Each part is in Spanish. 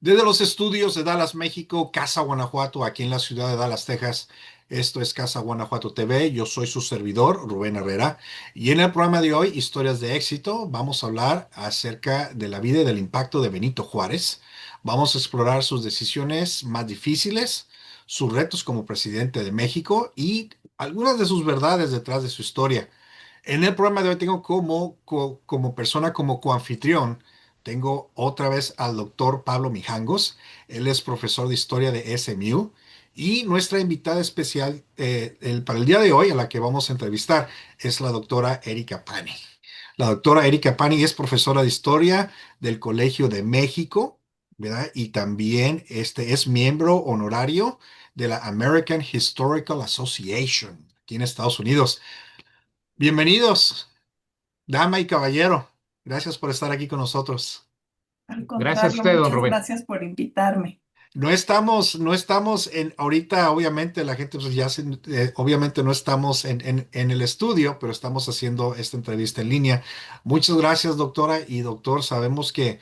Desde los estudios de Dallas, México, Casa Guanajuato, aquí en la ciudad de Dallas, Texas. Esto es Casa Guanajuato TV. Yo soy su servidor, Rubén Herrera. Y en el programa de hoy, Historias de Éxito, vamos a hablar acerca de la vida y del impacto de Benito Juárez. Vamos a explorar sus decisiones más difíciles, sus retos como presidente de México y algunas de sus verdades detrás de su historia. En el programa de hoy tengo como persona, como coanfitrión, tengo otra vez al doctor Pablo Mijangos. Él es profesor de historia de SMU. Y nuestra invitada especial para el día de hoy, a la que vamos a entrevistar, es la doctora Erika Pani. La doctora Erika Pani es profesora de historia del Colegio de México, ¿verdad? Y también es miembro honorario de la American Historical Association aquí en Estados Unidos. Bienvenidos, dama y caballero. Gracias por estar aquí con nosotros. Al Gracias a contrario, usted, don muchas Rubén. gracias por invitarme. No estamos ahorita, obviamente, la gente, pues obviamente no estamos en el estudio, pero estamos haciendo esta entrevista en línea. Muchas gracias, doctora y doctor. Sabemos que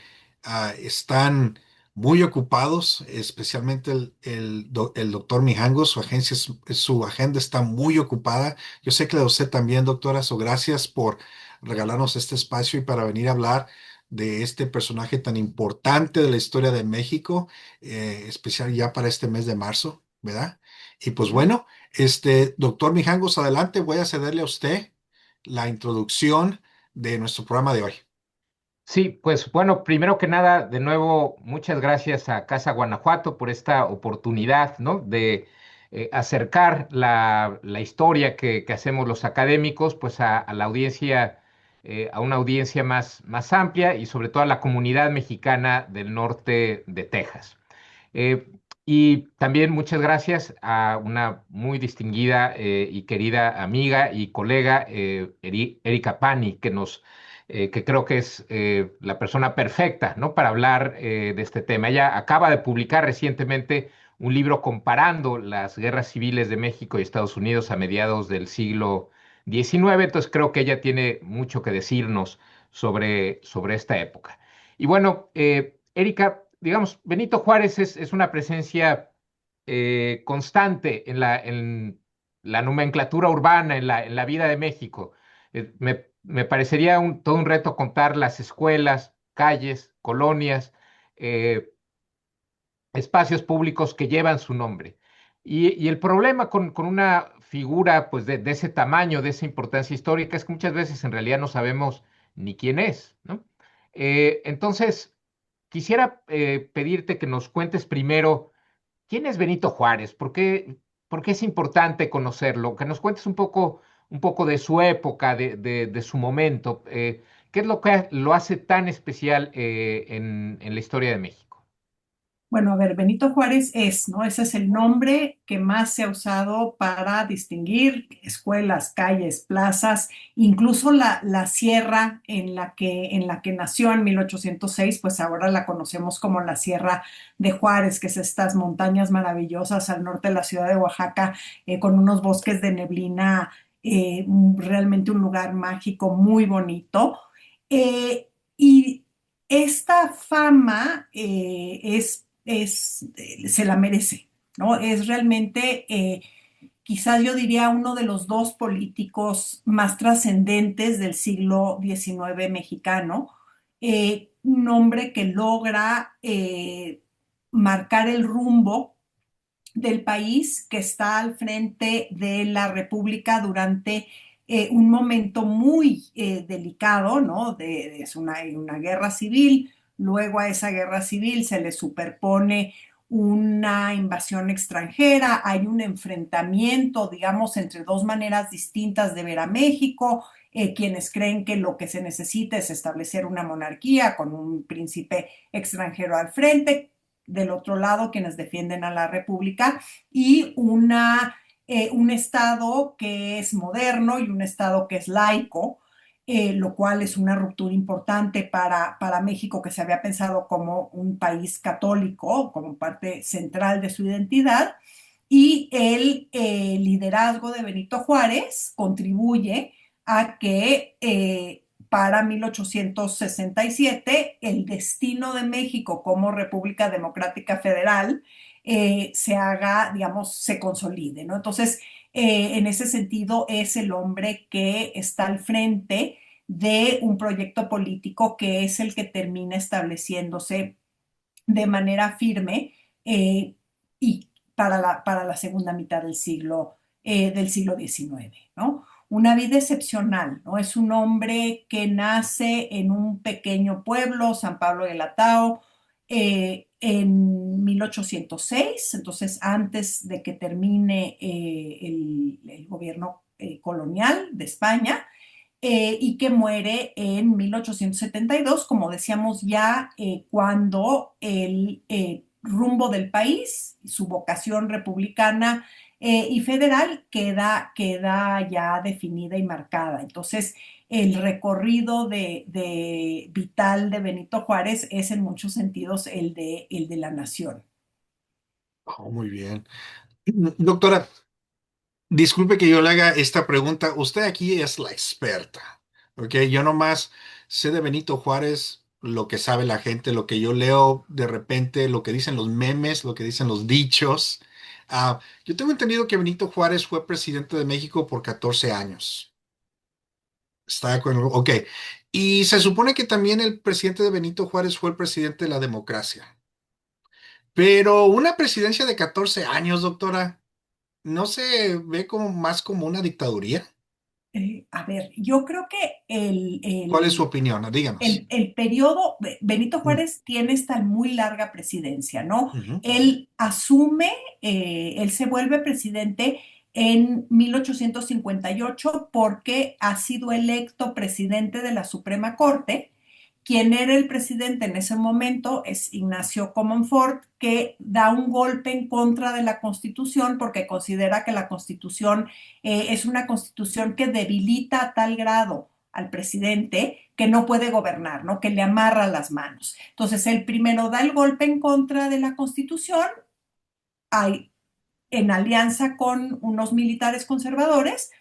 están muy ocupados, especialmente el doctor Mijango, su agenda está muy ocupada. Yo sé que de usted también, doctora, so gracias por regalarnos este espacio y para venir a hablar de este personaje tan importante de la historia de México, especial ya para este mes de marzo, ¿verdad? Y pues bueno, doctor Mijangos, adelante, voy a cederle a usted la introducción de nuestro programa de hoy. Sí, pues bueno, primero que nada, de nuevo, muchas gracias a Casa Guanajuato por esta oportunidad, ¿no? De acercar la historia que hacemos los académicos, pues a la audiencia, a una audiencia más amplia y sobre todo a la comunidad mexicana del norte de Texas. Eh, y también muchas gracias a una muy distinguida y querida amiga y colega, Erika Pani, que creo que es la persona perfecta, ¿no? Para hablar de este tema. Ella acaba de publicar recientemente un libro comparando las guerras civiles de México y Estados Unidos a mediados del siglo XIX. Entonces creo que ella tiene mucho que decirnos sobre esta época. Y bueno, Erika, digamos, Benito Juárez es una presencia constante en la nomenclatura urbana, en la vida de México. Me parecería todo un reto contar las escuelas, calles, colonias, eh, espacios públicos que llevan su nombre. Y el problema con una figura pues, de ese tamaño, de esa importancia histórica, es que muchas veces en realidad no sabemos ni quién es, ¿no? Entonces, quisiera pedirte que nos cuentes primero quién es Benito Juárez, por qué es importante conocerlo, que nos cuentes un poco de su época, de su momento, qué es lo que lo hace tan especial en la historia de México. Bueno, a ver, Benito Juárez es, ¿no? Ese es el nombre que más se ha usado para distinguir escuelas, calles, plazas, incluso la sierra en la que nació en 1806, pues ahora la conocemos como la Sierra de Juárez, que es estas montañas maravillosas al norte de la ciudad de Oaxaca, con unos bosques de neblina, realmente un lugar mágico muy bonito. Y esta fama se la merece, ¿no? Es realmente, quizás yo diría, uno de los dos políticos más trascendentes del siglo XIX mexicano, un hombre que logra marcar el rumbo del país, que está al frente de la República durante un momento muy delicado, ¿no? Es una guerra civil. Luego a esa guerra civil se le superpone una invasión extranjera, hay un enfrentamiento, digamos, entre dos maneras distintas de ver a México, quienes creen que lo que se necesita es establecer una monarquía con un príncipe extranjero al frente, del otro lado quienes defienden a la República, y un Estado que es moderno y un Estado que es laico, lo cual es una ruptura importante para México, que se había pensado como un país católico, como parte central de su identidad. Y el liderazgo de Benito Juárez contribuye a que para 1867 el destino de México como República Democrática Federal se haga, digamos, se consolide, ¿no? Entonces, en ese sentido, es el hombre que está al frente de un proyecto político que es el que termina estableciéndose de manera firme eh, y para la segunda mitad del siglo XIX, ¿no? Una vida excepcional, ¿no? Es un hombre que nace en un pequeño pueblo, San Pablo de la Tao, en 1806, entonces antes de que termine el gobierno colonial de España, y que muere en 1872, como decíamos ya, cuando el rumbo del país, su vocación republicana y federal queda ya definida y marcada. Entonces, el recorrido vital de Benito Juárez es en muchos sentidos el de la nación. Oh, muy bien. Doctora, disculpe que yo le haga esta pregunta. Usted aquí es la experta, ¿ok? Yo nomás sé de Benito Juárez lo que sabe la gente, lo que yo leo de repente, lo que dicen los memes, lo que dicen los dichos. Yo tengo entendido que Benito Juárez fue presidente de México por 14 años. ¿Está de acuerdo? Ok. Y se supone que también el presidente de Benito Juárez fue el presidente de la democracia. Pero una presidencia de 14 años, doctora. ¿No se ve como más como una dictaduría? A ver, yo creo que ¿Cuál es su opinión? Díganos. el periodo, Benito Mm, Juárez tiene esta muy larga presidencia, ¿no? ujú, Él asume, él se vuelve presidente en 1858 porque ha sido electo presidente de la Suprema Corte. Quien era el presidente en ese momento es Ignacio Comonfort, que da un golpe en contra de la Constitución porque considera que la Constitución es una Constitución que debilita a tal grado al presidente que no puede gobernar, ¿no? Que le amarra las manos. Entonces, el primero da el golpe en contra de la Constitución, hay, en alianza con unos militares conservadores,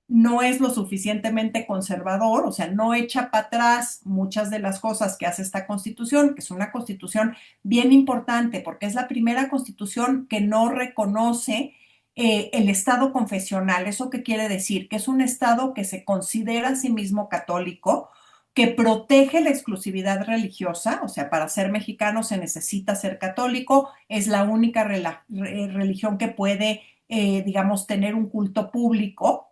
no es lo suficientemente conservador, o sea, no echa para atrás muchas de las cosas que hace esta constitución, que es una constitución bien importante, porque es la primera constitución que no reconoce el Estado confesional. ¿Eso qué quiere decir? Que es un Estado que se considera a sí mismo católico, que protege la exclusividad religiosa, o sea, para ser mexicano se necesita ser católico, es la única religión que puede, digamos, tener un culto público.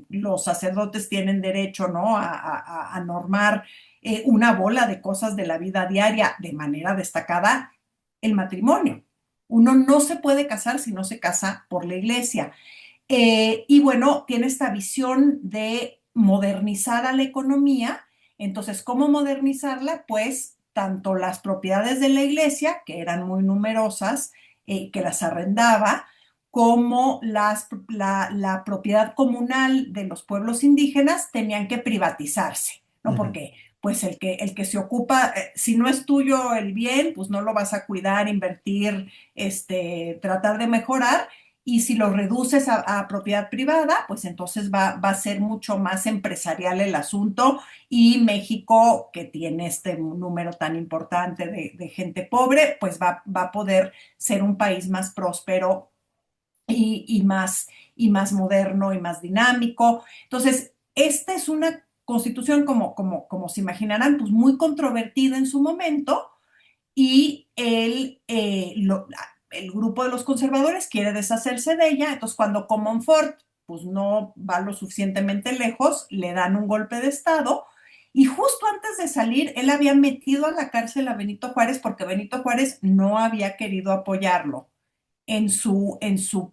Los sacerdotes tienen derecho, ¿no? A normar una bola de cosas de la vida diaria, de manera destacada el matrimonio. Uno no se puede casar si no se casa por la iglesia. Y bueno, tiene esta visión de modernizar a la economía. Entonces, ¿cómo modernizarla? Pues tanto las propiedades de la iglesia, que eran muy numerosas, que las arrendaba, como la propiedad comunal de los pueblos indígenas tenían que privatizarse, ¿no? ujú. Porque pues el que se ocupa, si no es tuyo el bien, pues no lo vas a cuidar, invertir, tratar de mejorar. Y si lo reduces a propiedad privada, pues entonces va a ser mucho más empresarial el asunto y México, que tiene este número tan importante de gente pobre, pues va a poder ser un país más próspero y más moderno y más dinámico. Entonces, esta es una constitución, como se imaginarán, pues muy controvertida en su momento y el grupo de los conservadores quiere deshacerse de ella. Entonces, cuando Comonfort pues no va lo suficientemente lejos, le dan un golpe de estado y justo antes de salir, él había metido a la cárcel a Benito Juárez porque Benito Juárez no había querido apoyarlo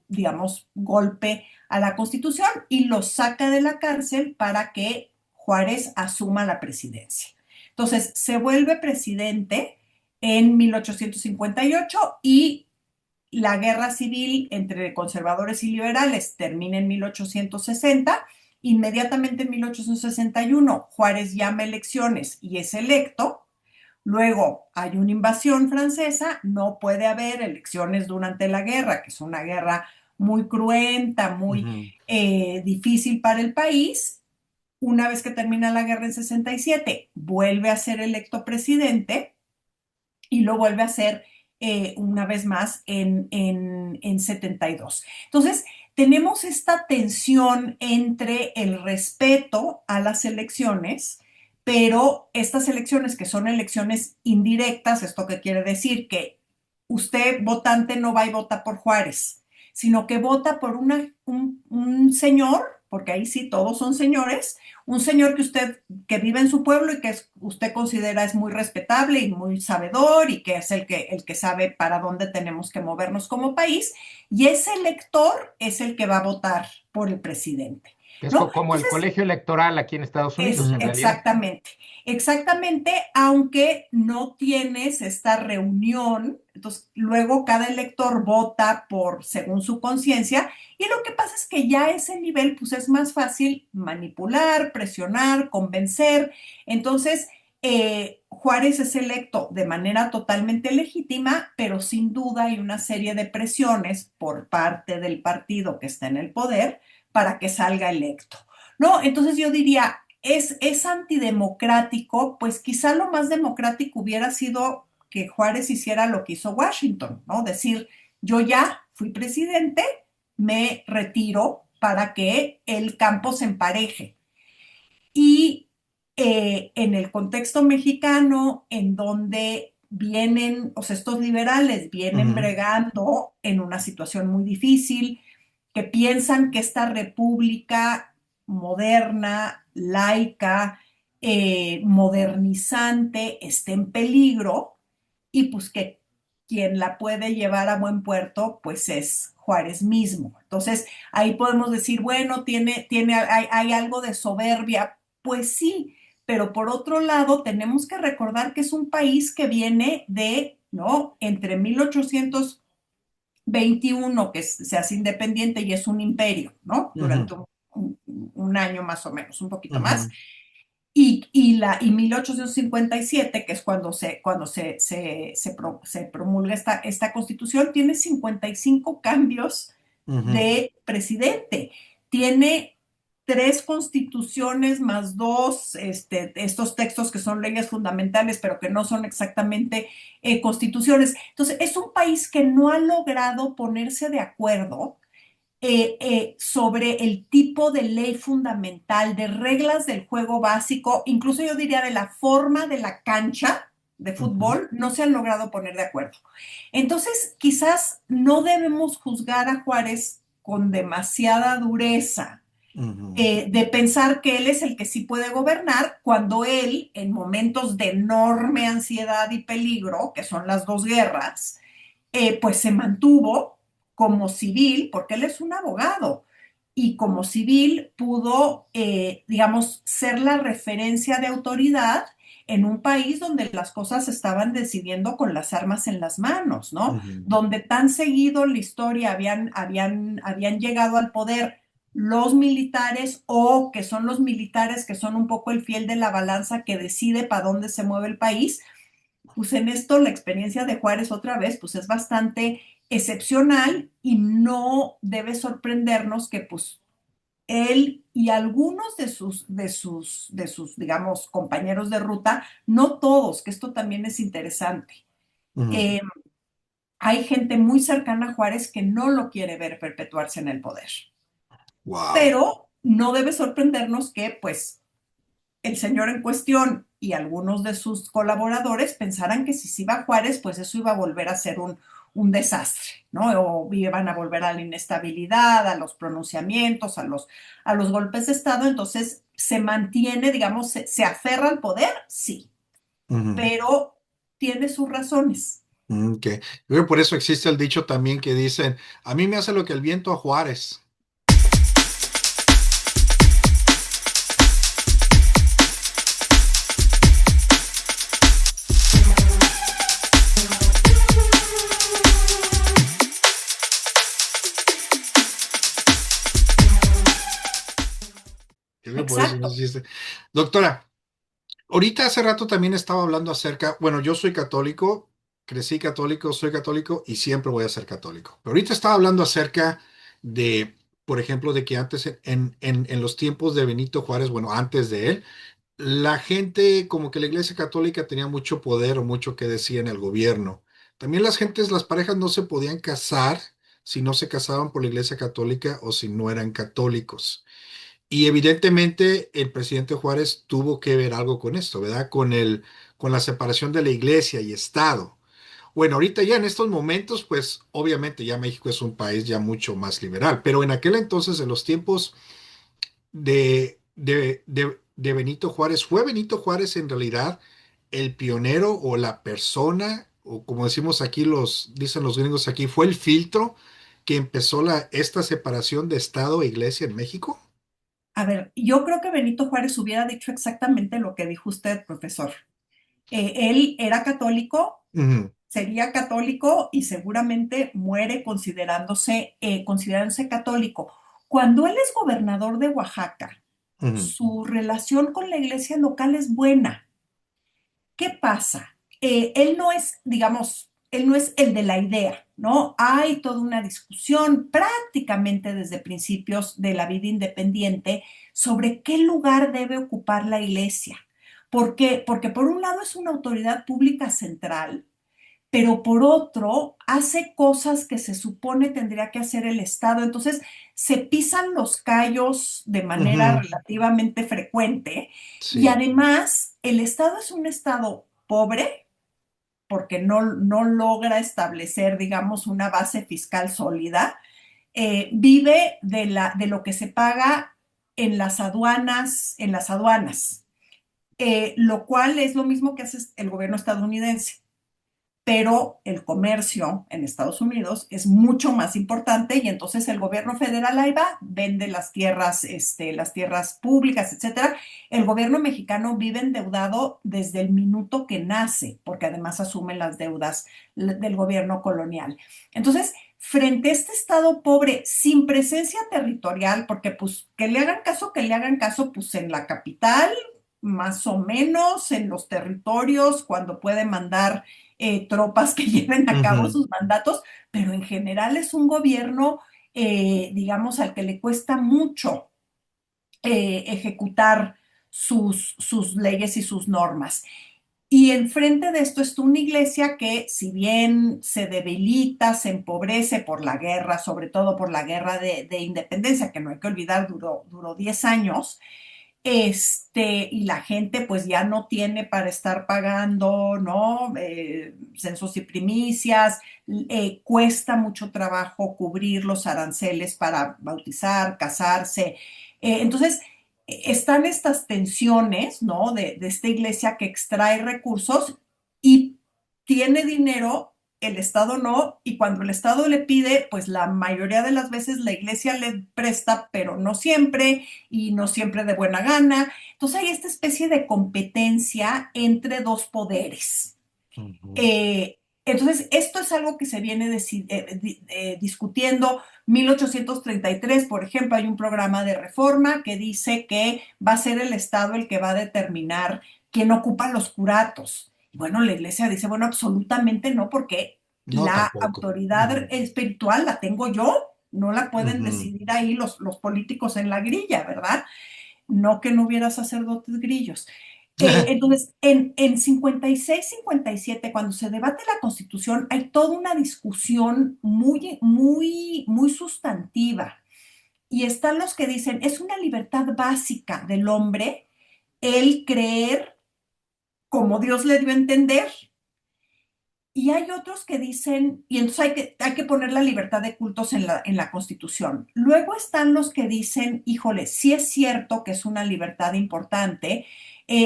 digamos, golpe a la Constitución y lo saca de la cárcel para que Juárez asuma la presidencia. Entonces, se vuelve presidente en 1858 y la guerra civil entre conservadores y liberales termina en 1860. Inmediatamente en 1861, Juárez llama elecciones y es electo. Luego hay una invasión francesa, no puede haber elecciones durante la guerra, que es una guerra muy cruenta, muy Ujú. difícil para el país. una vez que termina la guerra en 67, vuelve a ser electo presidente y lo vuelve a hacer una vez más en 72. Entonces, tenemos esta tensión entre el respeto a las elecciones, pero estas elecciones que son elecciones indirectas, ¿esto qué quiere decir? Que usted, votante, no va y vota por Juárez, sino que vota por un señor, porque ahí sí todos son señores, un señor que usted, que vive en su pueblo y que usted considera es muy respetable y muy sabedor y que es el que sabe para dónde tenemos que movernos como país, y ese elector es el que va a votar por el presidente, Es ¿no? como el Entonces, colegio electoral aquí en Estados Unidos, es en realidad. exactamente, exactamente, aunque no tienes esta reunión, entonces luego cada elector vota por según su conciencia y lo que pasa es que ya a ese nivel pues es más fácil manipular, presionar, convencer, entonces Juárez es electo de manera totalmente legítima, pero sin duda hay una serie de presiones por parte del partido que está en el poder para que salga electo. No, entonces yo diría, es antidemocrático, pues quizá lo más democrático hubiera sido que Juárez hiciera lo que hizo Washington, ¿no? Decir, yo ya fui presidente, me retiro para que el campo se empareje. Y en el contexto mexicano, en donde vienen, o sea, estos liberales vienen Ujú, bregando en una situación muy difícil, que piensan que esta república moderna, laica, modernizante, esté en peligro y pues que quien la puede llevar a buen puerto, pues es Juárez mismo. Entonces, ahí podemos decir, bueno, hay algo de soberbia, pues sí, pero por otro lado, tenemos que recordar que es un país que viene de, ¿no? Entre 1821 que se hace independiente y es un imperio, ¿no? ujú, Durante un año más o menos, un poquito más. ujú, Y 1857, que es se promulga esta constitución, tiene 55 cambios ujú, de presidente. Tiene tres constituciones más dos, estos textos que son leyes fundamentales, pero que no son exactamente constituciones. Entonces, es un país que no ha logrado ponerse de acuerdo sobre el tipo de ley fundamental, de reglas del juego básico, incluso yo diría de la forma de la cancha de ujú, fútbol, no se han logrado poner de acuerdo. Entonces, quizás no debemos juzgar a Juárez con demasiada dureza ujú, de pensar que él es el que sí puede gobernar cuando él, en momentos de enorme ansiedad y peligro, que son las dos guerras, pues se mantuvo como civil, porque él es un abogado, y como civil pudo, digamos, ser la referencia de autoridad en un país donde las cosas se estaban decidiendo con las armas en las manos, ¿no? ujú, Donde tan seguido en la historia habían llegado al poder los militares o que son los militares que son un poco el fiel de la balanza que decide para dónde se mueve el país, pues en esto la experiencia de Juárez otra vez, pues es bastante excepcional y no debe sorprendernos que pues él y algunos digamos, compañeros de ruta, no todos, que esto también es interesante. ujú. Eh, Hay gente muy cercana a Juárez que no lo quiere ver perpetuarse en el poder, Wow. pero no debe sorprendernos que pues el señor en cuestión y algunos de sus colaboradores pensaran que si se iba a Juárez, pues eso iba a volver a ser un desastre, ¿no? O iban a volver a la inestabilidad, a los pronunciamientos, a los golpes de Estado. Entonces, se mantiene, digamos, se aferra al poder, sí, Ujú, pero tiene sus razones. ok. Creo que por eso existe el dicho también que dicen, a mí me hace lo que el viento a Juárez. Creo que por eso Exacto, existe. Doctora, ahorita hace rato también estaba hablando acerca, bueno, yo soy católico, crecí católico, soy católico y siempre voy a ser católico. Pero ahorita estaba hablando acerca de por ejemplo, de que antes en los tiempos de Benito Juárez, bueno, antes de él, la gente, como que la Iglesia Católica tenía mucho poder o mucho que decir en el gobierno. También las parejas no se podían casar si no se casaban por la Iglesia Católica o si no eran católicos. Y evidentemente el presidente Juárez tuvo que ver algo con esto, ¿verdad? Con la separación de la Iglesia y Estado. Bueno, ahorita ya en estos momentos, pues obviamente ya México es un país ya mucho más liberal, pero en aquel entonces, en los tiempos de Benito Juárez. ¿Fue Benito Juárez en realidad el pionero o la persona, o como decimos aquí, dicen los gringos aquí, fue el filtro que empezó esta separación de Estado e Iglesia en México? A ver, yo creo que Benito Juárez hubiera dicho exactamente lo que dijo usted, profesor. Él era católico, Ujú, sería católico y seguramente muere considerándose católico. Cuando él es gobernador de Oaxaca, ujú, su relación con la iglesia local es buena. ¿Qué pasa? Él no es, digamos, él no es el de la idea, ¿no? Hay toda una discusión prácticamente desde principios de la vida independiente sobre qué lugar debe ocupar la iglesia. ¿Por qué? Porque por un lado es una autoridad pública central, pero por otro hace cosas que se supone tendría que hacer el Estado. Entonces se pisan los callos de manera ujú, relativamente frecuente y sí. además el Estado es un Estado pobre porque no logra establecer, digamos, una base fiscal sólida. Vive de lo que se paga en las aduanas, lo cual es lo mismo que hace el gobierno estadounidense, pero el comercio en Estados Unidos es mucho más importante y entonces el gobierno federal ahí va, vende las tierras públicas, etcétera. El gobierno mexicano vive endeudado desde el minuto que nace, porque además asume las deudas del gobierno colonial. Entonces, frente a este estado pobre, sin presencia territorial, porque pues que le hagan caso, pues en la capital, más o menos, en los territorios, cuando puede mandar tropas que lleven a cabo Ujú, sus mandatos, pero en general es un gobierno, digamos, al que le cuesta mucho ejecutar sus leyes y sus normas. Y enfrente de esto está una iglesia que, si bien se debilita, se empobrece por la guerra, sobre todo por la guerra de independencia, que no hay que olvidar, duró 10 años, y la gente pues ya no tiene para estar pagando, ¿no? Censos y primicias, cuesta mucho trabajo cubrir los aranceles para bautizar, casarse. Entonces, están estas tensiones, ¿no? De esta iglesia que extrae recursos y tiene dinero, el Estado no, y cuando el Estado le pide, pues la mayoría de las veces la iglesia le presta, pero no siempre y no siempre de buena gana. Entonces hay esta especie de competencia entre dos poderes. ujú. Entonces, esto es algo que se viene discutiendo. 1833, por ejemplo, hay un programa de reforma que dice que va a ser el Estado el que va a determinar quién ocupa los curatos. Y bueno, la iglesia dice, bueno, absolutamente no, porque No, la tampoco. autoridad Ujú, espiritual la tengo yo, no la pueden ujú. decidir ahí los políticos en la grilla, ¿verdad? No que no hubiera sacerdotes grillos. Entonces, en 56, 57, cuando se debate la Constitución, hay toda una discusión muy, muy, muy sustantiva. Y están los que dicen, es una libertad básica del hombre el creer como Dios le dio a entender. Y hay otros que dicen, y entonces hay que poner la libertad de cultos en la Constitución. Luego están los que dicen, híjole, sí es cierto que es una libertad importante.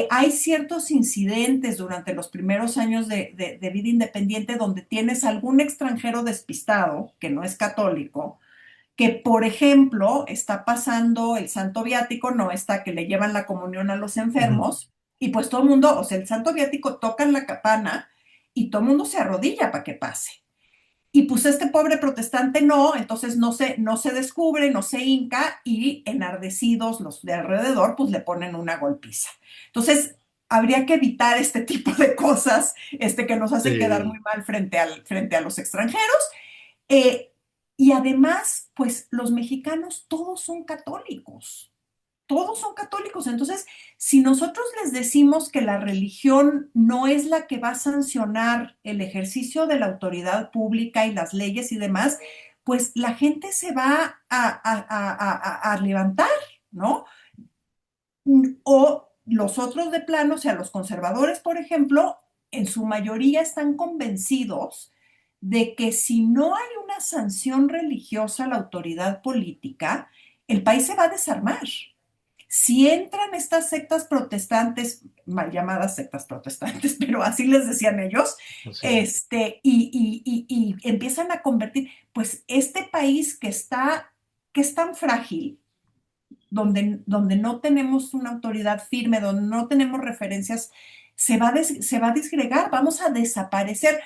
Hay ciertos incidentes durante los primeros años de vida independiente donde tienes algún extranjero despistado, que no es católico, que, por ejemplo, está pasando el santo viático, no está que le llevan la comunión a los Ujú. enfermos, y pues todo el mundo, o sea, el santo viático toca en la campana y todo el mundo se arrodilla para que pase. Y pues este pobre protestante no, entonces no se descubre, no se hinca y enardecidos los de alrededor pues le ponen una golpiza. Entonces habría que evitar este tipo de cosas que nos hacen quedar Sí. muy mal frente a los extranjeros. Eh, Y además, pues los mexicanos todos son católicos. Todos son católicos. Entonces, si nosotros les decimos que la religión no es la que va a sancionar el ejercicio de la autoridad pública y las leyes y demás, pues la gente se va a levantar, ¿no? O los otros de plano, o sea, los conservadores, por ejemplo, en su mayoría están convencidos de que si no hay una sanción religiosa a la autoridad política, el país se va a desarmar. Si entran estas sectas protestantes, mal llamadas sectas protestantes, pero así les decían ellos, Así es. y empiezan a convertir, pues este país que es tan frágil, donde no tenemos una autoridad firme, donde no tenemos referencias, se va a disgregar, vamos a desaparecer,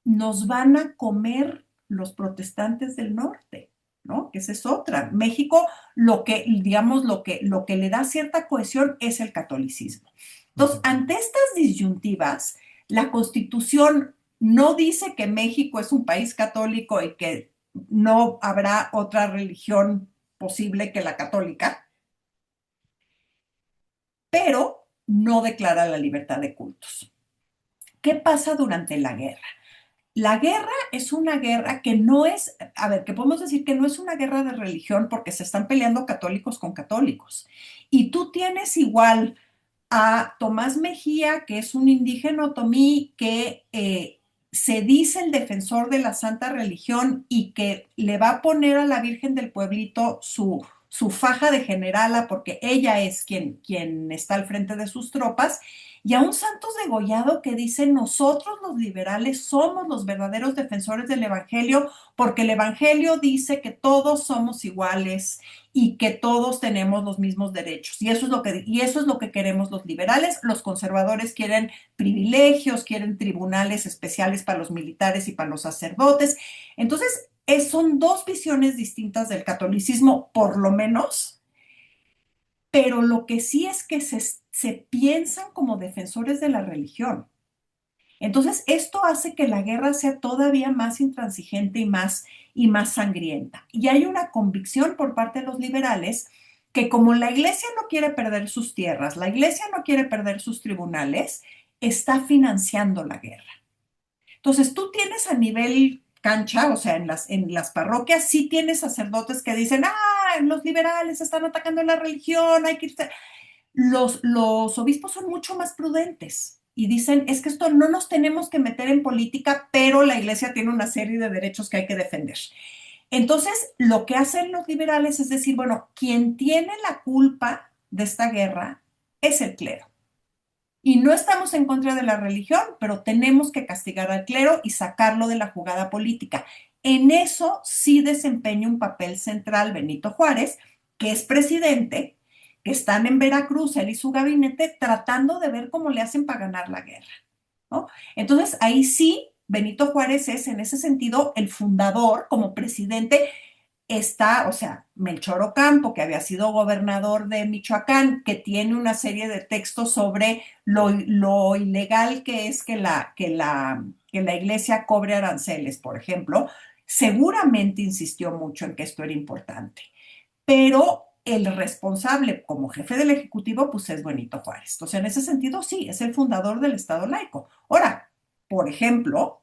nos van a comer los protestantes del norte, ¿no? Que esa es otra. México, digamos, lo que le da cierta cohesión es el catolicismo. Entonces, Ujú. ante estas disyuntivas, la Constitución no dice que México es un país católico y que no habrá otra religión posible que la católica, pero no declara la libertad de cultos. ¿Qué pasa durante la guerra? La guerra es una guerra que no es, a ver, que podemos decir que no es una guerra de religión porque se están peleando católicos con católicos. Y tú tienes igual a Tomás Mejía, que es un indígena otomí que se dice el defensor de la santa religión y que le va a poner a la Virgen del Pueblito su faja de generala porque ella es quien está al frente de sus tropas, y a un Santos Degollado que dice, nosotros los liberales somos los verdaderos defensores del Evangelio porque el Evangelio dice que todos somos iguales y que todos tenemos los mismos derechos. Y eso es lo que queremos los liberales. Los conservadores quieren privilegios, quieren tribunales especiales para los militares y para los sacerdotes. Entonces, son dos visiones distintas del catolicismo, por lo menos, pero lo que sí es que se piensan como defensores de la religión. Entonces, esto hace que la guerra sea todavía más intransigente y más sangrienta. Y hay una convicción por parte de los liberales que como la iglesia no quiere perder sus tierras, la iglesia no quiere perder sus tribunales, está financiando la guerra. Entonces, tú tienes a nivel cancha, o sea, en las parroquias, sí tienes sacerdotes que dicen, ah, los liberales están atacando la religión, hay que irse. Los obispos son mucho más prudentes y dicen, es que esto no nos tenemos que meter en política, pero la iglesia tiene una serie de derechos que hay que defender. Entonces, lo que hacen los liberales es decir, bueno, quien tiene la culpa de esta guerra es el clero. Y no estamos en contra de la religión, pero tenemos que castigar al clero y sacarlo de la jugada política. En eso sí desempeña un papel central Benito Juárez, que es presidente, que están en Veracruz, él y su gabinete, tratando de ver cómo le hacen para ganar la guerra, ¿no? Entonces, ahí sí, Benito Juárez es en ese sentido el fundador como presidente. Está, o sea, Melchor Ocampo, que había sido gobernador de Michoacán, que tiene una serie de textos sobre lo ilegal que es que la iglesia cobre aranceles, por ejemplo, seguramente insistió mucho en que esto era importante. Pero el responsable como jefe del Ejecutivo, pues es Benito Juárez. Entonces, en ese sentido, sí, es el fundador del Estado laico. Ahora, por ejemplo,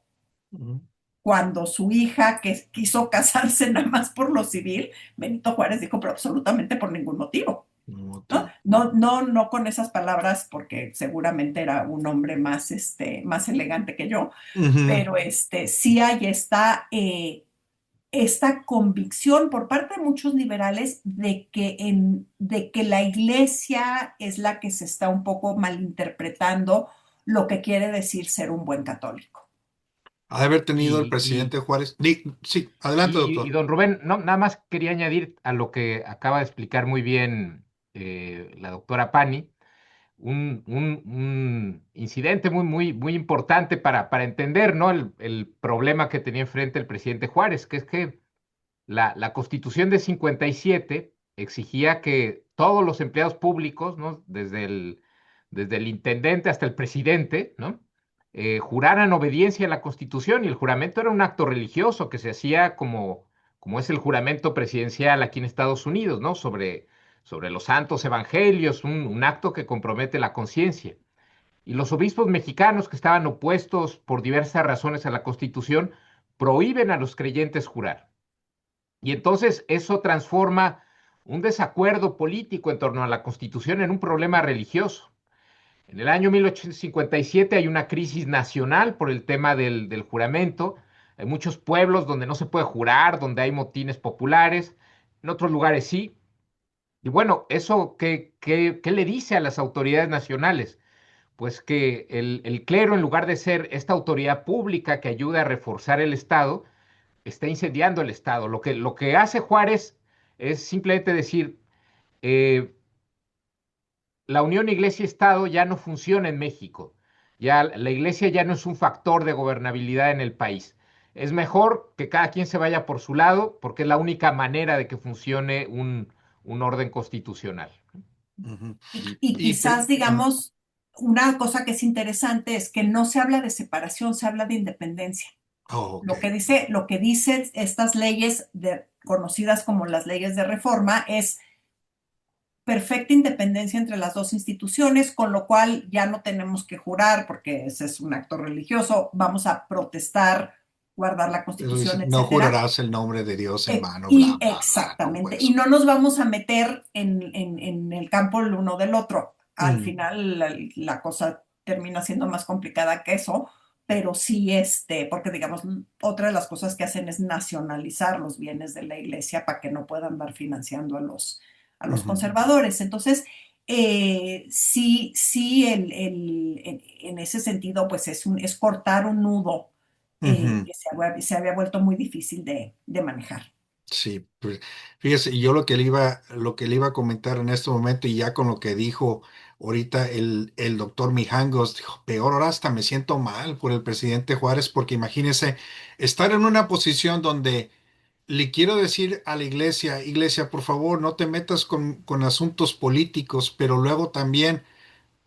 Ujú. cuando su hija que quiso casarse nada más por lo civil, Benito Juárez dijo, pero absolutamente por ningún motivo. ¿No? Motivo. No con esas palabras, porque seguramente era un hombre más, más elegante que yo, Ujú. pero sí hay esta convicción por parte de muchos liberales de que la iglesia es la que se está un poco malinterpretando lo que quiere decir ser un buen católico. Ha de haber tenido el Y, y, presidente Juárez. Sí, adelante, y, doctor. don Rubén, no, nada más quería añadir a lo que acaba de explicar muy bien la doctora Pani, un incidente muy importante para entender, ¿no? El problema que tenía enfrente el presidente Juárez, que es que la Constitución de 57 exigía que todos los empleados públicos, ¿no? Desde el intendente hasta el presidente, ¿no? Juraran obediencia a la Constitución, y el juramento era un acto religioso que se hacía como es el juramento presidencial aquí en Estados Unidos, ¿no? Sobre los santos evangelios, un acto que compromete la conciencia. Y los obispos mexicanos que estaban opuestos por diversas razones a la Constitución prohíben a los creyentes jurar. Y entonces eso transforma un desacuerdo político en torno a la Constitución en un problema religioso. En el año 1857 hay una crisis nacional por el tema del juramento. Hay muchos pueblos donde no se puede jurar, donde hay motines populares, en otros lugares sí. Y bueno, ¿eso qué le dice a las autoridades nacionales? Pues que el clero, en lugar de ser esta autoridad pública que ayuda a reforzar el Estado, está incendiando el Estado. Lo que hace Juárez es simplemente decir, eh, la unión iglesia-Estado ya no funciona en México. Ya la iglesia ya no es un factor de gobernabilidad en el país. Es mejor que cada quien se vaya por su lado, porque es la única manera de que funcione un orden constitucional. Ujú. Y Y quizás, digamos, una cosa que es interesante es que no se habla de separación, se habla de independencia. oh, ok. Lo que dicen estas leyes conocidas como las leyes de reforma es perfecta independencia entre las dos instituciones, con lo cual ya no tenemos que jurar porque ese es un acto religioso, vamos a protestar, guardar la Eso dice, Constitución, no etcétera. jurarás el nombre de Dios en vano, bla, Y bla, bla, como exactamente, y eso. no nos vamos a meter en el campo el uno del otro. Al Mm, final la cosa termina siendo más complicada que eso, pero sí, porque digamos, otra de las cosas que hacen es nacionalizar los bienes de la iglesia para que no puedan dar financiando a los ujú, conservadores. Entonces, sí, sí, en ese sentido, pues es cortar un nudo ujú. que se había vuelto muy difícil de manejar. Sí, pues fíjese, y yo lo que le iba a comentar en este momento, y ya con lo que dijo ahorita el doctor Mijangos, dijo, peor ahora hasta me siento mal por el presidente Juárez, porque imagínese estar en una posición donde le quiero decir a la iglesia, iglesia, por favor, no te metas con asuntos políticos, pero luego también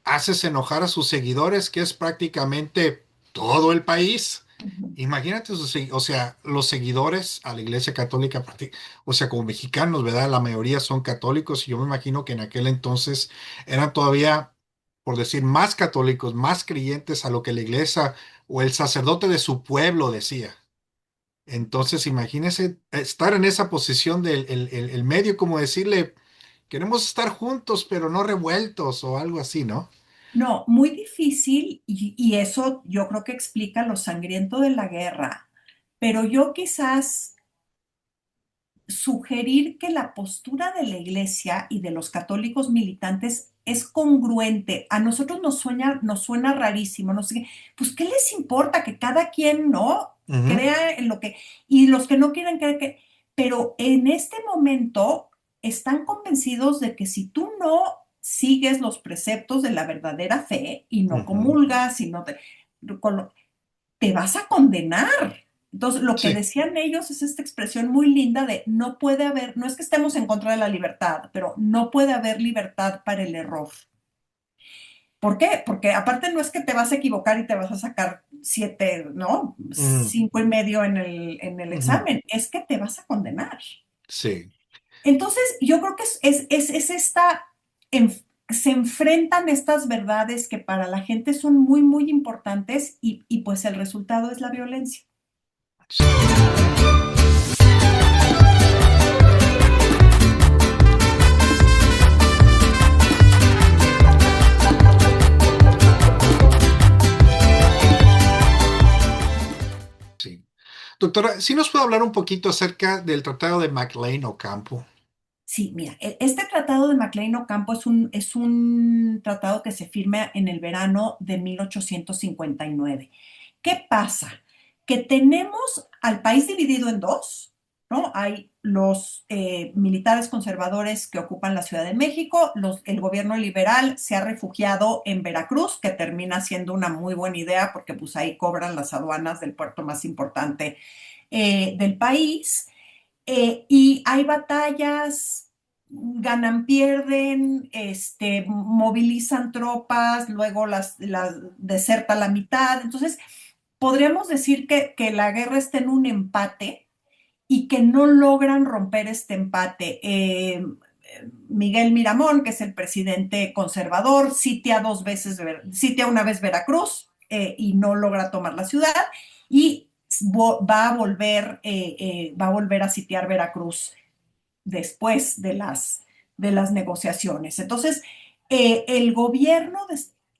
haces enojar a sus seguidores, que es prácticamente todo el país. Ujú. Imagínate, o sea, los seguidores a la Iglesia Católica, o sea, como mexicanos, ¿verdad? La mayoría son católicos y yo me imagino que en aquel entonces eran todavía, por decir, más católicos, más creyentes a lo que la iglesia o el sacerdote de su pueblo decía. Entonces, imagínese estar en esa posición del el medio, como decirle, queremos estar juntos, pero no revueltos o algo así, ¿no? No, muy difícil y eso yo creo que explica lo sangriento de la guerra, pero yo quizás sugerir que la postura de la iglesia y de los católicos militantes es congruente. A nosotros nos suena rarísimo, no sé qué. Pues, ¿qué les importa que cada quien no Ujú, crea en lo que, y los que no quieren creer que, pero en este momento están convencidos de que si tú no sigues los preceptos de la verdadera fe y no ujú. comulgas y no te vas a condenar. Entonces, lo que Sí, decían ellos es esta expresión muy linda de no puede haber, no es que estemos en contra de la libertad, pero no puede haber libertad para el error. ¿Por qué? Porque aparte no es que te vas a equivocar y te vas a sacar 7, ¿no? ujú, 5.5 en el ujú. examen, es que te vas a condenar. Sí, Entonces, yo creo que es se enfrentan estas verdades que para la gente son muy, muy importantes y pues el resultado es la violencia. sí, sí. Doctora, ¿sí nos puede hablar un poquito acerca del Tratado de McLean Ocampo? Sí, mira, este tratado de MacLean Ocampo es un tratado que se firma en el verano de 1859. ¿Qué pasa? Que tenemos al país dividido en dos, ¿no? Hay los militares conservadores que ocupan la Ciudad de México, el gobierno liberal se ha refugiado en Veracruz, que termina siendo una muy buena idea porque pues ahí cobran las aduanas del puerto más importante del país. Y hay batallas, ganan, pierden, movilizan tropas, luego las deserta la mitad. Entonces, podríamos decir que la guerra está en un empate y que no logran romper este empate. Miguel Miramón, que es el presidente conservador, sitia una vez Veracruz y no logra tomar la ciudad y va a volver a sitiar Veracruz después de las negociaciones. Entonces, el gobierno,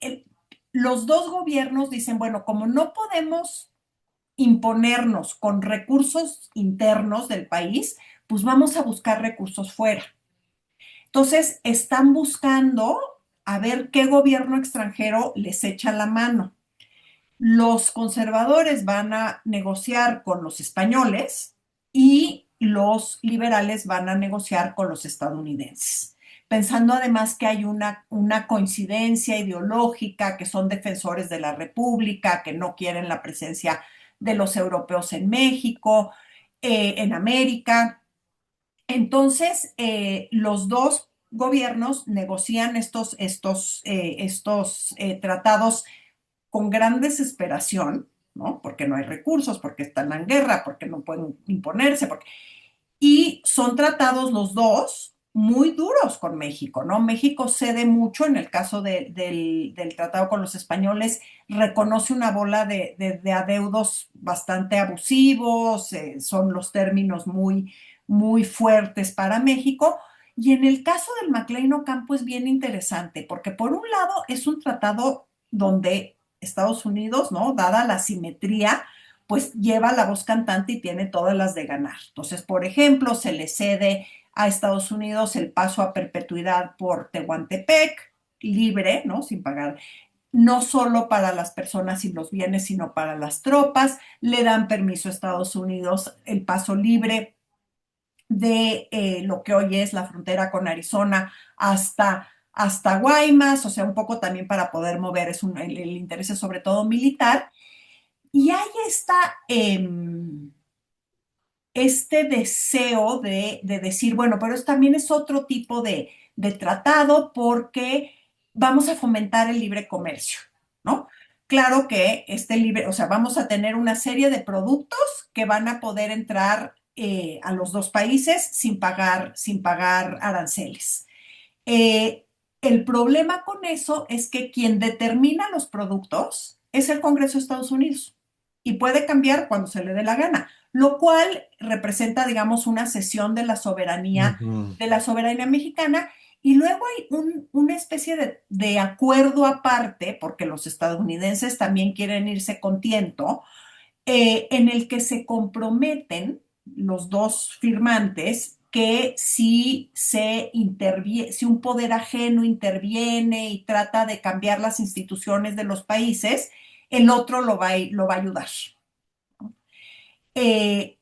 el, los dos gobiernos dicen, bueno, como no podemos imponernos con recursos internos del país, pues vamos a buscar recursos fuera. Entonces, están buscando a ver qué gobierno extranjero les echa la mano. Los conservadores van a negociar con los españoles y los liberales van a negociar con los estadounidenses, pensando además que hay una coincidencia ideológica, que son defensores de la República, que no quieren la presencia de los europeos en México, en América. Entonces, los dos gobiernos negocian estos tratados con gran desesperación, ¿no? Porque no hay recursos, porque están en guerra, porque no pueden imponerse, y son tratados los dos muy duros con México, ¿no? México cede mucho en el caso del tratado con los españoles, reconoce una bola de adeudos bastante abusivos, son los términos muy fuertes para México. Y en el caso del McLean Ocampo es bien interesante, porque por un lado es un tratado donde Estados Unidos, ¿no? Dada la simetría, pues lleva la voz cantante y tiene todas las de ganar. Entonces, por ejemplo, se le cede a Estados Unidos el paso a perpetuidad por Tehuantepec, libre, ¿no? Sin pagar, no solo para las personas y los bienes, sino para las tropas. Le dan permiso a Estados Unidos el paso libre de lo que hoy es la frontera con Arizona hasta Guaymas, o sea, un poco también para poder mover, el interés es sobre todo militar. Y hay este deseo de decir, bueno, pero también es otro tipo de tratado porque vamos a fomentar el libre comercio, ¿no? Claro que o sea, vamos a tener una serie de productos que van a poder entrar a los dos países sin pagar aranceles. Eh, el problema con eso es que quien determina los productos es el Congreso de Estados Unidos y puede cambiar cuando se le dé la gana, lo cual representa, digamos, una cesión Ujú. de la soberanía mexicana. Y luego hay una especie de acuerdo aparte, porque los estadounidenses también quieren irse con tiento, en el que se comprometen los dos firmantes que si un poder ajeno interviene y trata de cambiar las instituciones de los países, el otro lo va a ayudar. Eh,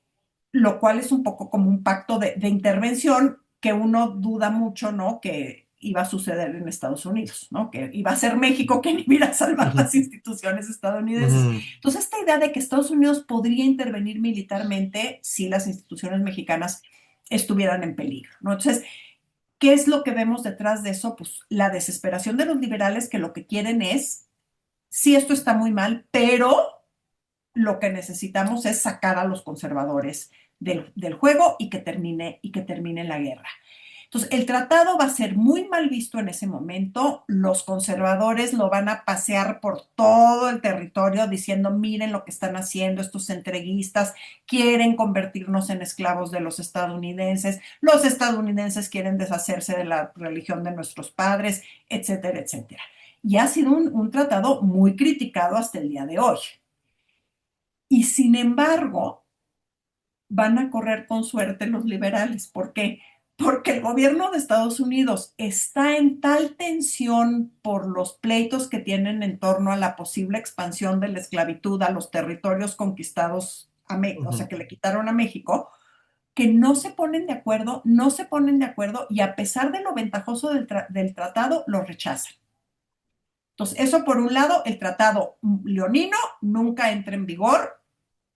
lo cual es un poco como un pacto de intervención que uno duda mucho, ¿no? Que iba a suceder en Estados Unidos, ¿no? Que iba a ser México quien iba a salvar las instituciones estadounidenses. Ujú. Entonces, esta idea de que Estados Unidos podría intervenir militarmente si las instituciones mexicanas estuvieran en peligro, ¿no? Entonces, ¿qué es lo que vemos detrás de eso? Pues la desesperación de los liberales que lo que quieren es, sí, esto está muy mal, pero lo que necesitamos es sacar a los conservadores del juego y que termine la guerra. Entonces, el tratado va a ser muy mal visto en ese momento. Los conservadores lo van a pasear por todo el territorio diciendo, miren lo que están haciendo estos entreguistas, quieren convertirnos en esclavos de los estadounidenses quieren deshacerse de la religión de nuestros padres, etcétera, etcétera. Y ha sido un tratado muy criticado hasta el día de hoy. Y sin embargo, van a correr con suerte los liberales. ¿Por qué? Porque el gobierno de Estados Unidos está en tal tensión por los pleitos que tienen en torno a la posible expansión de la esclavitud a los territorios conquistados, o sea, Ujú. que le quitaron a México, que no se ponen de acuerdo, no se ponen de acuerdo y a pesar de lo ventajoso del tratado, lo rechazan. Entonces, eso por un lado, el tratado leonino nunca entra en vigor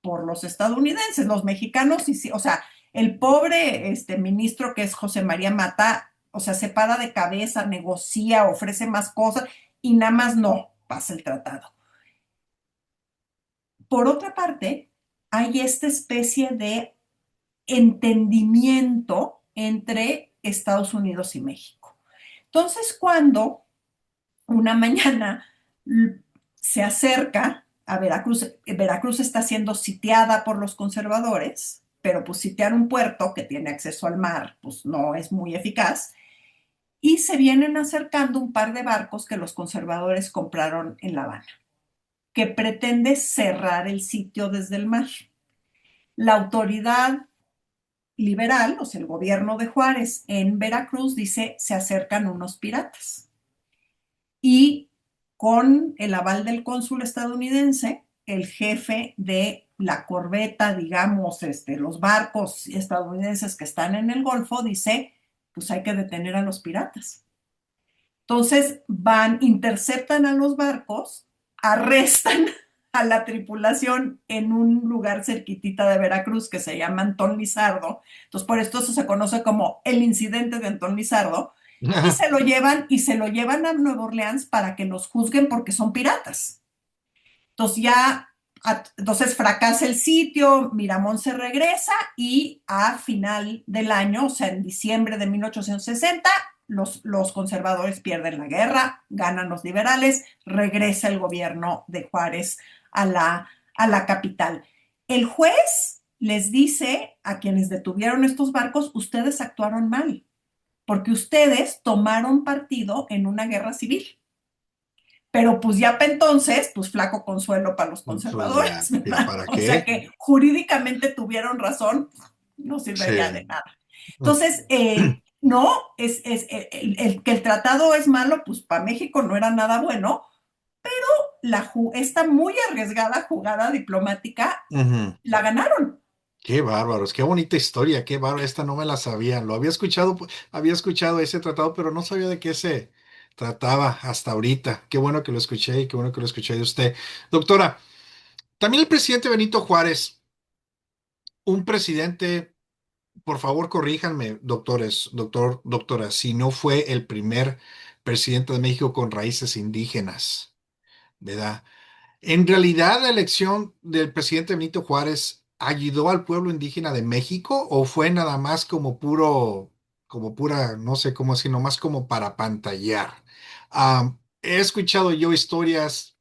por los estadounidenses, los mexicanos, o sea, el pobre ministro que es José María Mata, o sea, se para de cabeza, negocia, ofrece más cosas y nada más no pasa el tratado. Por otra parte, hay esta especie de entendimiento entre Estados Unidos y México. Entonces, cuando una mañana se acerca a Veracruz, Veracruz está siendo sitiada por los conservadores, pero pues sitiar un puerto que tiene acceso al mar, pues no es muy eficaz, y se vienen acercando un par de barcos que los conservadores compraron en La Habana, que pretende cerrar el sitio desde el mar. La autoridad liberal, o sea, el gobierno de Juárez en Veracruz dice, se acercan unos piratas. Y con el aval del cónsul estadounidense, el jefe de la corbeta, digamos, los barcos estadounidenses que están en el Golfo, dice, pues hay que detener a los piratas. Entonces van, interceptan a los barcos, arrestan a la tripulación en un lugar cerquitita de Veracruz que se llama Antón Lizardo. Entonces, por esto eso se conoce como el incidente de Antón Lizardo. Y se lo llevan a Nueva Orleans para que los juzguen porque son piratas. Entonces entonces fracasa el sitio, Miramón se regresa y a final del año, o sea, en diciembre de 1860, los conservadores pierden la guerra, ganan los liberales, regresa el gobierno de Juárez a la capital. El juez les dice a quienes detuvieron estos barcos, ustedes actuaron mal, porque ustedes tomaron partido en una guerra civil. Pero pues ya para entonces, pues flaco consuelo para los Pues conservadores, ya ¿verdad? para O sea qué. que jurídicamente tuvieron razón, no sirvería de Sí. nada. Entonces, no, que el tratado es malo, pues para México no era nada bueno. Esta muy arriesgada jugada diplomática Ujú. la ganaron. Qué bárbaros, qué bonita historia, qué bárbaro, esta no me la sabía. Lo había escuchado ese tratado, pero no sabía de qué se trataba hasta ahorita. Qué bueno que lo escuché y qué bueno que lo escuché de usted. Doctora, también el presidente Benito Juárez, un presidente, por favor corríjanme, doctora, si no fue el primer presidente de México con raíces indígenas, ¿verdad? En realidad, la elección del presidente Benito Juárez ayudó al pueblo indígena de México o fue nada más como pura, no sé cómo decir, nomás como para pantallar. He escuchado yo historias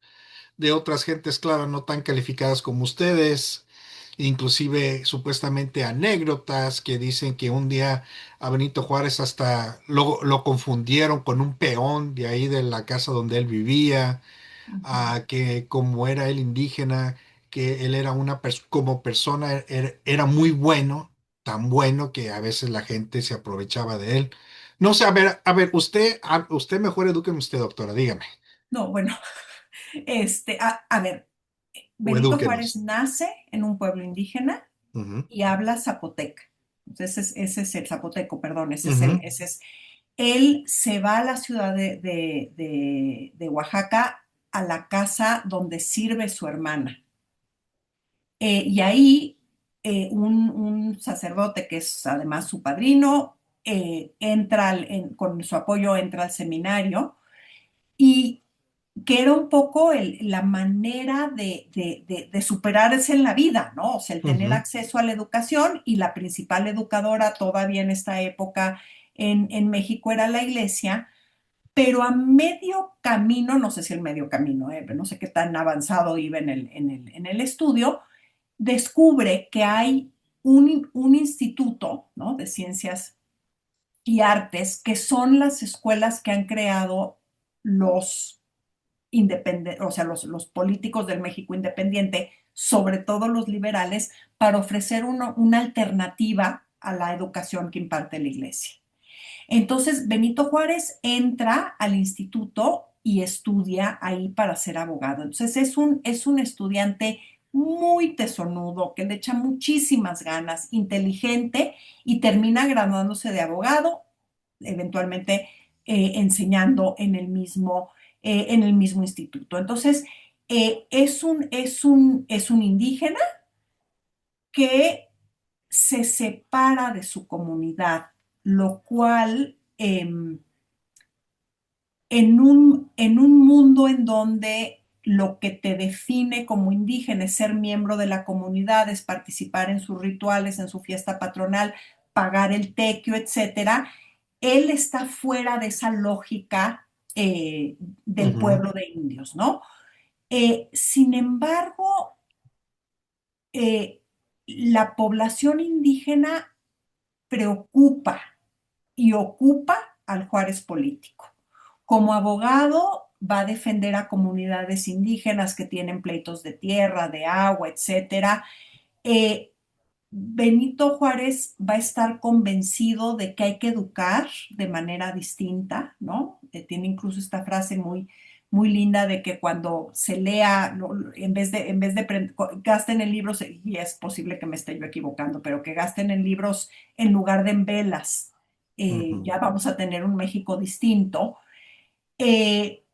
de otras gentes, claro, no tan calificadas como ustedes, inclusive supuestamente anécdotas que dicen que un día a Benito Juárez hasta lo confundieron con un peón de ahí de la casa donde él vivía, a que como era él indígena, que él era como persona, era muy bueno, tan bueno que a veces la gente se aprovechaba de él. No sé, usted mejor edúqueme usted, doctora, dígame, No, bueno, a ver, o Benito Juárez edúquenos. nace en un pueblo indígena Ujú, y habla zapoteca. Entonces, ese es el zapoteco, perdón, ujú, él se va a la ciudad de Oaxaca a la casa donde sirve su hermana. Y ahí un sacerdote, que es además su padrino, con su apoyo entra al seminario y que era un poco la manera de superarse en la vida, ¿no? O sea, el tener ujú. acceso a la educación y la principal educadora todavía en esta época en México era la iglesia, pero a medio camino, no sé si el medio camino, no sé qué tan avanzado iba en el estudio, descubre que hay un instituto, ¿no?, de ciencias y artes, que son las escuelas que han creado los o sea, los políticos del México independiente, sobre todo los liberales, para ofrecer una alternativa a la educación que imparte la iglesia. Entonces, Benito Juárez entra al instituto y estudia ahí para ser abogado. Entonces, es un estudiante muy tesonudo, que le echa muchísimas ganas, inteligente y termina graduándose de abogado, eventualmente enseñando en el mismo instituto. Entonces, es un indígena que se separa de su comunidad, lo cual en un mundo en donde lo que te define como indígena es ser miembro de la comunidad, es participar en sus rituales, en su fiesta patronal, pagar el tequio, etcétera, él está fuera de esa lógica del Ujú, pueblo de indios, ¿no? Sin embargo, eh, la población indígena preocupa y ocupa al Juárez político. Como abogado, va a defender a comunidades indígenas que tienen pleitos de tierra, de agua, etcétera. Eh, Benito Juárez va a estar convencido de que hay que educar de manera distinta, ¿no? Tiene incluso esta frase muy linda de que cuando se lea, en vez de gasten en libros, y es posible que me esté yo equivocando, pero que gasten en libros en lugar de en velas, ujú. ya vamos a tener un México distinto. Eh,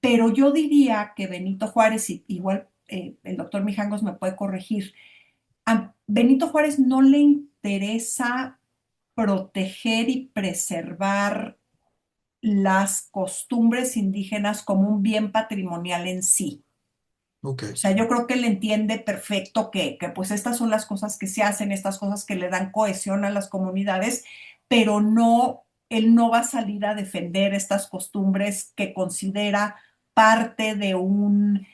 pero yo diría que Benito Juárez, y igual el doctor Mijangos me puede corregir, a Benito Juárez no le interesa proteger y preservar las costumbres indígenas como un bien patrimonial en sí. Ok, O sea, yo creo que él entiende perfecto que pues estas son las cosas que se hacen, estas cosas que le dan cohesión a las comunidades, pero no, él no va a salir a defender estas costumbres que considera parte de un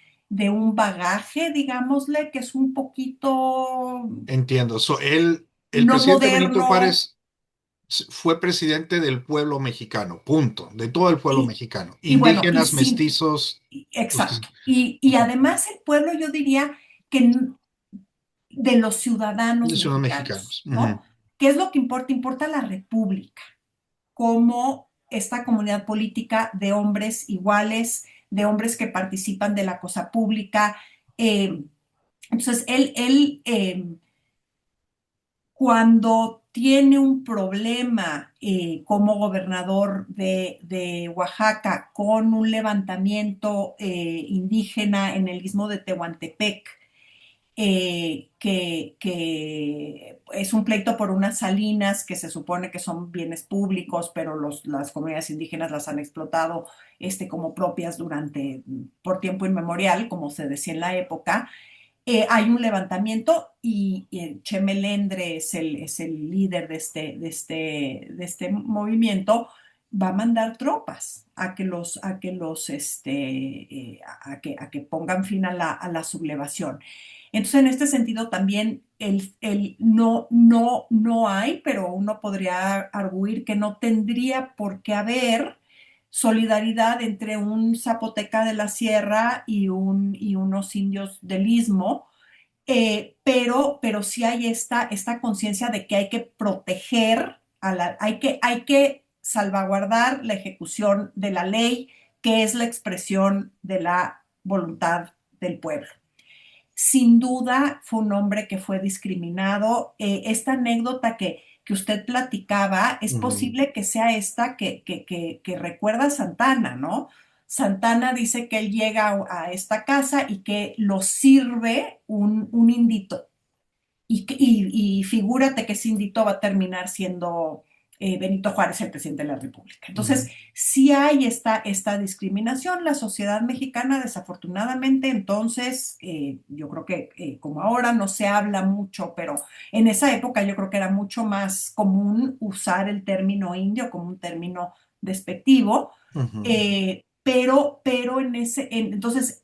bagaje, digámosle, que es un poquito entiendo. El no presidente Benito moderno. Juárez fue presidente del pueblo mexicano, punto, de todo el pueblo Y, mexicano, y bueno, y indígenas, sí, mestizos, los que... exacto. Y además el pueblo, yo diría que de los ciudadanos Son mexicanos, mexicanos. ¿no? Ujú. ¿Qué es lo que importa? Importa la república, como esta comunidad política de hombres iguales, de hombres que participan de la cosa pública. Entonces, él cuando tiene un problema como gobernador de Oaxaca con un levantamiento indígena en el istmo de Tehuantepec, que es un pleito por unas salinas que se supone que son bienes públicos, pero las comunidades indígenas las han explotado como propias por tiempo inmemorial, como se decía en la época. Hay un levantamiento y Che Melendre es el líder de este movimiento, va a mandar tropas a que pongan fin a la sublevación. Entonces, en este sentido, también no hay, pero uno podría arguir que no tendría por qué haber solidaridad entre un zapoteca de la sierra y unos indios del istmo, pero sí hay esta conciencia de que hay que proteger, hay que salvaguardar la ejecución de la ley, que es la expresión de la voluntad del pueblo. Sin duda fue un hombre que fue discriminado. Esta anécdota que usted platicaba, es Ujú. posible que sea esta que recuerda a Santana, ¿no? Santana dice que él llega a esta casa y que lo sirve un indito. Y figúrate que ese indito va a terminar siendo Benito Juárez, el presidente de la República. Entonces, Ujú. sí hay esta discriminación. La sociedad mexicana, desafortunadamente, entonces, yo creo que como ahora no se habla mucho, pero en esa época yo creo que era mucho más común usar el término indio como un término despectivo. Ujú. Pero entonces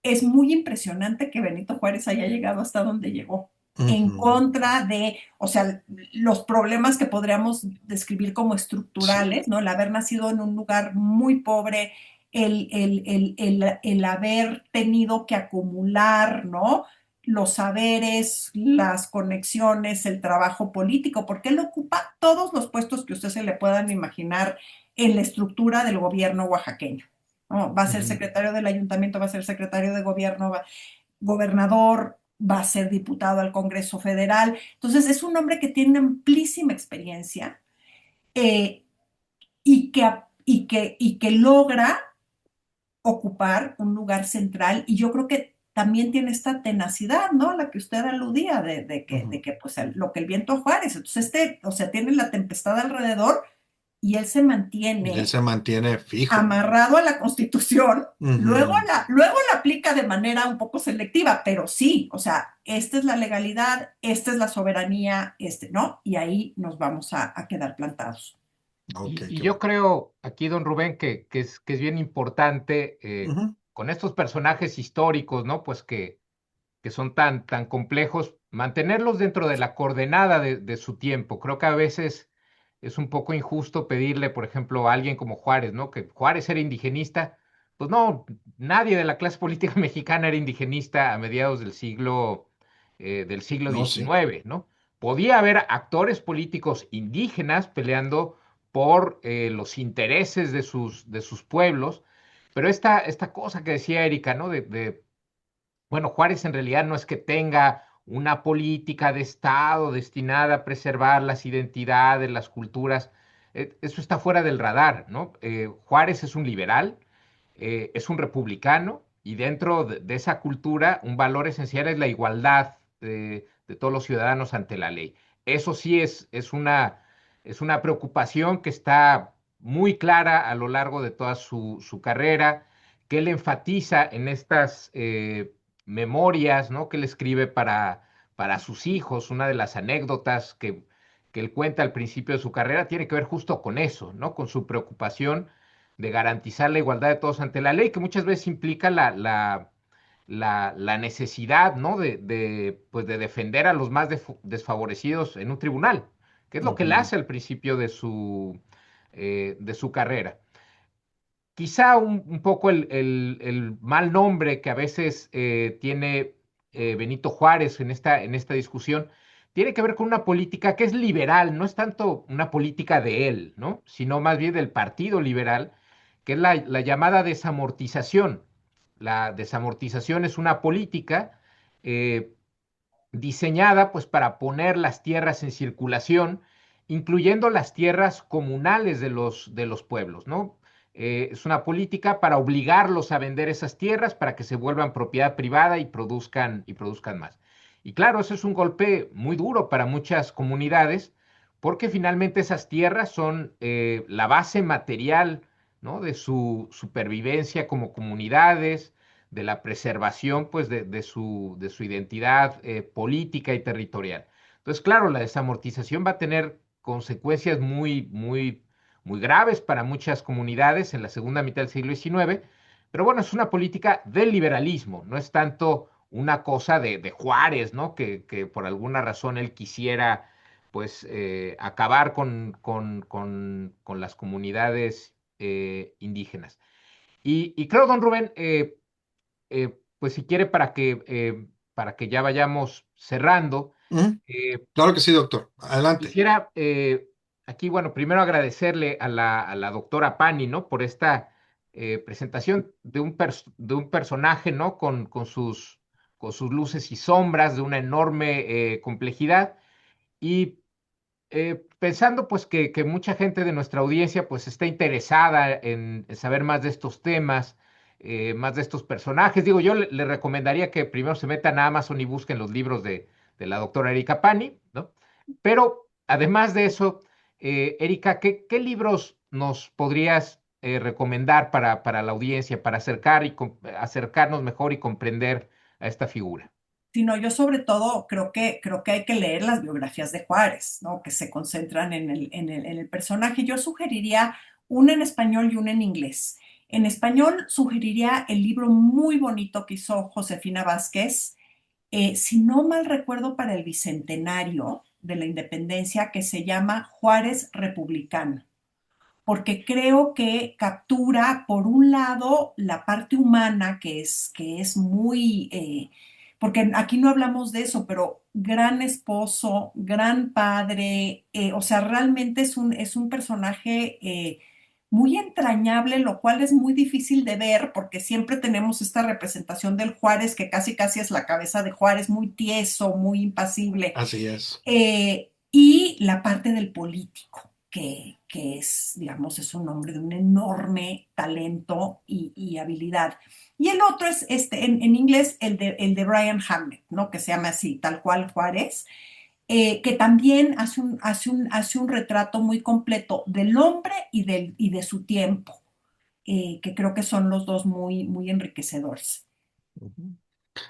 es muy impresionante que Benito Juárez haya llegado hasta donde llegó, en Ujú. contra de, o sea, los problemas que podríamos describir como Sí. estructurales, ¿no? El haber nacido en un lugar muy pobre, el haber tenido que acumular, ¿no? Los saberes, las conexiones, el trabajo político, porque él ocupa todos los puestos que usted se le puedan imaginar en la estructura del gobierno oaxaqueño. ¿No? Va a ser Ujú. secretario del ayuntamiento, va a ser secretario de gobierno, gobernador, va a ser diputado al Congreso Federal. Entonces, es un hombre que tiene una amplísima experiencia eh, y que logra ocupar un lugar central. Y yo creo que también tiene esta tenacidad, ¿no? A la que usted aludía, de Ujú. que pues, lo que el viento a Juárez. Entonces, o sea, tiene la tempestad alrededor y él se Y él mantiene se mantiene fijo. amarrado a la Constitución, Ujú. luego la aplica de manera un poco selectiva, pero sí, o sea, esta es la legalidad, esta es la soberanía, ¿no? Y ahí nos vamos a quedar plantados. Ok, Y qué yo bueno. creo aquí, don Rubén, que es bien importante Ujú, con estos personajes históricos, ¿no? Pues que son tan complejos, mantenerlos dentro de la coordenada de su tiempo. Creo que a veces es un poco injusto pedirle, por ejemplo, a alguien como Juárez, ¿no? Que Juárez era indigenista. Pues no, nadie de la clase política mexicana era indigenista a mediados del siglo no, sí. XIX, ¿no? Podía haber actores políticos indígenas peleando por los intereses de sus pueblos, pero esta cosa que decía Erika, ¿no? Bueno, Juárez en realidad no es que tenga una política de Estado destinada a preservar las identidades, las culturas. Eso está fuera del radar, ¿no? Juárez es un liberal, es un republicano y dentro de esa cultura un valor esencial es la igualdad de todos los ciudadanos ante la ley. Eso sí es una preocupación que está muy clara a lo largo de toda su carrera, que él enfatiza en estas memorias, ¿no? Que él escribe para sus hijos. Una de las anécdotas que él cuenta al principio de su carrera tiene que ver justo con eso, ¿no? Con su preocupación de garantizar la igualdad de todos ante la ley, que muchas veces implica la necesidad, ¿no? Pues de defender a los más desfavorecidos en un tribunal, que es lo que él Ujú, hace al principio de su carrera. Quizá un poco el mal nombre que a veces tiene Benito Juárez en esta discusión tiene que ver con una política que es liberal, no es tanto una política de él, ¿no? Sino más bien del Partido Liberal, que es la llamada desamortización. La desamortización es una política eh, diseñada pues para poner las tierras en circulación, incluyendo las tierras comunales de los pueblos, ¿no? Es una política para obligarlos a vender esas tierras para que se vuelvan propiedad privada y produzcan más. Y claro, eso es un golpe muy duro para muchas comunidades, porque finalmente esas tierras son la base material, ¿no? De su supervivencia como comunidades, de la preservación pues, de su identidad política y territorial. Entonces, claro, la desamortización va a tener consecuencias muy graves para muchas comunidades en la segunda mitad del siglo XIX, pero bueno, es una política del liberalismo, no es tanto una cosa de Juárez, ¿no? Que por alguna razón él quisiera pues acabar con las comunidades indígenas. Y creo, don Rubén, pues si quiere para que ya vayamos cerrando, ujú. eh, Claro que sí, doctor. Adelante. quisiera aquí, bueno, primero agradecerle a la doctora Pani, ¿no? Por esta presentación de un personaje, ¿no? Con sus luces y sombras, de una enorme complejidad. Y pensando pues que mucha gente de nuestra audiencia pues está interesada en saber más de estos temas, más de estos personajes, digo, yo le recomendaría que primero se metan a Amazon y busquen los libros de la doctora Erika Pani, ¿no? Pero además de eso, Erika, ¿qué libros nos podrías recomendar para la audiencia, para acercarnos mejor y comprender a esta figura? Sino yo sobre todo creo que hay que leer las biografías de Juárez, ¿no? Que se concentran en el personaje. Yo sugeriría una en español y una en inglés. En español sugeriría el libro muy bonito que hizo Josefina Vázquez, si no mal recuerdo, para el bicentenario de la independencia, que se llama Juárez Republicano, porque creo que captura, por un lado, la parte humana, que es muy, porque aquí no hablamos de eso, pero gran esposo, gran padre, o sea, realmente es un personaje muy entrañable, lo cual es muy difícil de ver, porque siempre tenemos esta representación del Juárez, que casi casi es la cabeza de Juárez, muy tieso, muy impasible, Así es. y la parte del político, que es, digamos, es un hombre de un enorme talento y habilidad. Y el otro es, en inglés, el de Brian Hamlet, ¿no? Que se llama así, tal cual Juárez. que también hace un retrato muy completo del hombre y de su tiempo, que creo que son los dos muy enriquecedores. Ujú.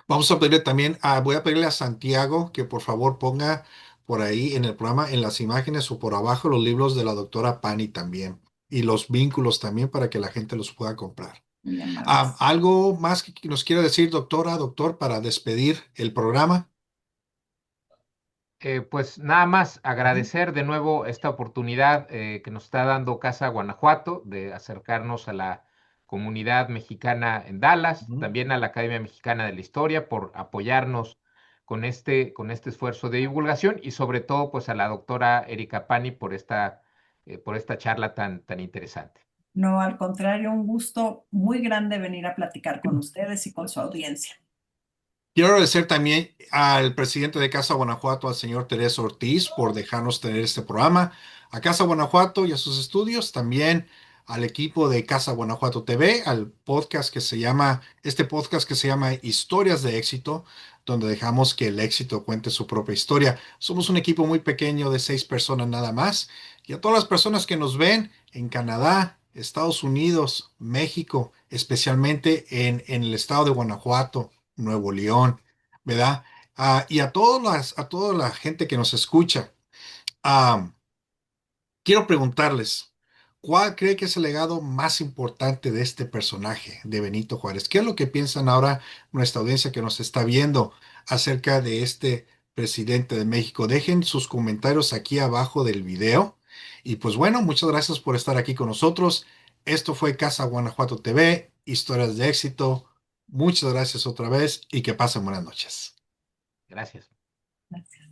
Vamos a pedirle también, voy a pedirle a Santiago que por favor ponga por ahí en el programa, en las imágenes o por abajo, los libros de la doctora Pani también y los vínculos también para que la gente los pueda comprar. Muy amables. ¿Algo más que nos quiera decir, doctora, doctor, para despedir el programa? Pues nada más agradecer de nuevo esta oportunidad que nos está dando Casa Guanajuato de acercarnos a la comunidad mexicana en Dallas, Ujú. también a la Academia Mexicana de la Historia por apoyarnos con este esfuerzo de divulgación y sobre todo pues a la doctora Erika Pani por esta charla tan interesante. No, al contrario, un gusto muy grande venir a platicar con ustedes y con su audiencia. Quiero agradecer también al presidente de Casa Guanajuato, al señor Teresa Ortiz, por dejarnos tener este programa, a Casa Guanajuato y a sus estudios, también al equipo de Casa Guanajuato TV, al podcast que se llama, este podcast que se llama Historias de Éxito, donde dejamos que el éxito cuente su propia historia. Somos un equipo muy pequeño de 6 personas nada más, y a todas las personas que nos ven en Canadá, Estados Unidos, México, especialmente en el estado de Guanajuato. Nuevo León, ¿verdad? Y a toda la gente que nos escucha, ah, quiero preguntarles, ¿cuál cree que es el legado más importante de este personaje, de Benito Juárez? ¿Qué es lo que piensan ahora nuestra audiencia que nos está viendo acerca de este presidente de México? Dejen sus comentarios aquí abajo del video. Y pues bueno, muchas gracias por estar aquí con nosotros. Esto fue Casa Guanajuato TV, historias de éxito. Muchas gracias otra vez y que pasen buenas noches. Gracias. Gracias.